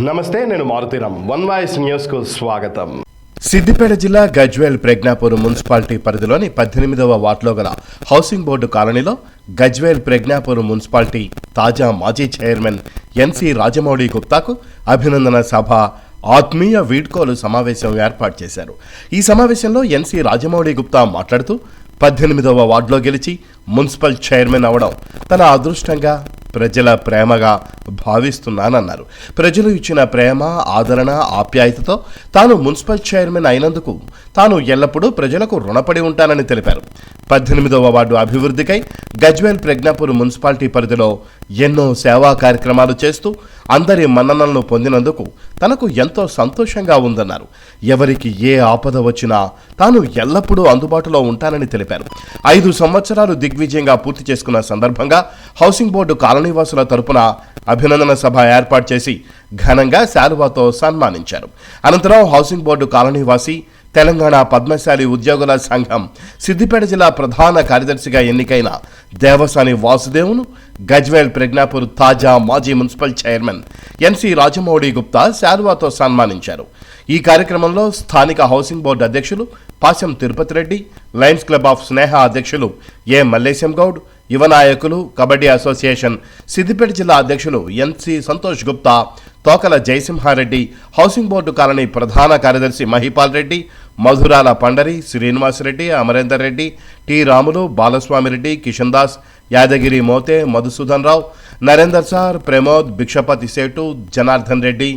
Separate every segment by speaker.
Speaker 1: నమస్తే, నేను Maruthi Ram. One voice న్యూస్కు స్వాగతం.
Speaker 2: సిద్దిపేట జిల్లా గజ్వేల్ ప్రజ్ఞాపూర్ మున్సిపాలిటీ పరిధిలోని 18వ వార్డులో గల హౌసింగ్ బోర్డు కాలనీలో గజ్వేల్ ప్రజ్ఞాపూర్ మున్సిపాలిటీ తాజా మాజీ చైర్మన్ ఎన్సి రాజమౌళి గుప్తాకు అభినందన సభ ఆత్మీయ వీడ్కోలు సమావేశం ఏర్పాటు చేశారు. ఈ సమావేశంలో ఎన్సి రాజమౌళి గుప్తా మాట్లాడుతూ 18వ వార్డులో గెలిచి మున్సిపల్ చైర్మన్ అవడం తన అదృష్టంగా, ప్రజల ప్రేమగా భావిస్తున్నానన్నారు. ప్రజలు ఇచ్చిన ప్రేమ, ఆదరణ, ఆప్యాయతతో తాను మున్సిపల్ చైర్మన్ అయినందుకు తాను ఎల్లప్పుడూ ప్రజలకు రుణపడి ఉంటానని తెలిపారు. 18వ వార్డు అభివృద్ధికై గజ్వేల్ ప్రజ్ఞాపూర్ మున్సిపాలిటీ పరిధిలో ఎన్నో సేవా కార్యక్రమాలు చేస్తూ అందరి మన్ననలను పొందినందుకు తనకు ఎంతో సంతోషంగా ఉందన్నారు. ఎవరికి ఏ ఆపద వచ్చినా తాను ఎల్లప్పుడూ అందుబాటులో ఉంటానని తెలిపారు. 5 సంవత్సరాలు దిగ్విజయంగా పూర్తి చేసుకున్న సందర్భంగా హౌసింగ్ బోర్డు కాలనీవాసుల తరపున అభినందన సభ ఏర్పాటు చేసి ఘనంగా శాలువాతో సన్మానించారు. అనంతరం హౌసింగ్ బోర్డు కాలనీవాసి, తెలంగాణ పద్మశాలి ఉద్యోగుల సంఘం సిద్దిపేట జిల్లా ప్రధాన కార్యదర్శిగా ఎన్నికైన దేవసాని వాసుదేవును గజ్వేల్ ప్రజ్ఞాపూర్ తాజా మాజీ municipal chairman NC Rajamouli Gupta శాలువాతో సన్మానించారు. ఈ కార్యక్రమంలో స్థానిక హౌసింగ్ బోర్డు అధ్యక్షులు Pasham Tirupati Reddy, lions club of Sneha అధ్యక్షులు ఏ మల్లేశం గౌడ్, యువ నాయకులు, కబడ్డీ అసోసియేషన్ సిద్దిపేట జిల్లా అధ్యక్షులు NC Santosh Gupta, Tokala Jayasimha Reddy, housing board colony ప్రధాన కార్యదర్శి Mahipal Reddy, Madhurala Pandari, Srinivasa Reddy, Amarender Reddy, T Ramulu, Balaswamy Reddy, Kishan Das, Yadagiri Mothe, Madhusudan Rao, Narender sir, Pramod, Bhikshapathi Setu, Janardhan Reddy,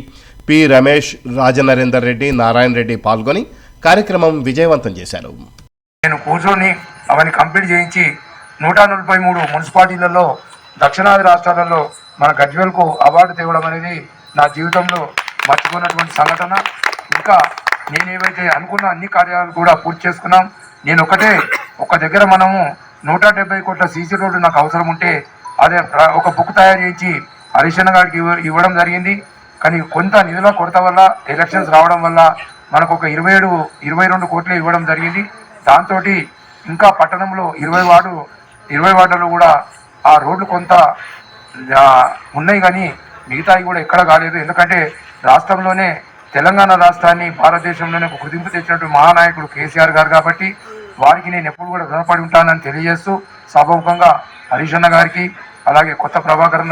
Speaker 2: P Ramesh, Rajanarender Reddy, Narayana Reddy పాల్గొని కార్యక్రమం విజయవంతం చేశారు.
Speaker 3: నేను కూర్చొని అవన్నీ కంప్లీట్ చేయించి 143 మున్సిపాలిటీలలో దక్షిణాది రాష్ట్రాలలో మన గజ్వేల్కు అవార్డు తేవడం అనేది నా జీవితంలో మర్చిపోయినటువంటి సంఘటన. ఇంకా నేను ఏవైతే అనుకున్న అన్ని కార్యాలు కూడా పూర్తి చేసుకున్నాం. నేను ఒక దగ్గర మనము 170 కోట్ల సీసీ రోడ్డు నాకు అవసరం ఉంటే అదే ఒక బుక్ తయారు చేయించి హరీష్ గారికి ఇవ్వడం జరిగింది. కానీ కొంత నిధుల కొరత వల్ల, ఎలక్షన్స్ రావడం వల్ల మనకు ఒక 22 కోట్లు ఇవ్వడం జరిగింది. దాంతో ఇంకా పట్టణంలో 20 వార్డులలో కూడా ఆ రోడ్లు కొంత ఉన్నాయి, కానీ మిగతాయి కూడా ఎక్కడ కాలేదు. ఎందుకంటే రాష్ట్రంలోనే తెలంగాణ రాష్ట్రాన్ని భారతదేశంలోనే ఒక గుర్తింపు తెచ్చినట్టు మహానాయకుడు కేసీఆర్ గారు కాబట్టి వారికి నేను ఎప్పుడు కూడా రుణపడి ఉంటానని తెలియజేస్తూ సభాముఖంగా హరీష్ గారికి, అలాగే కొత్త ప్రభాకర్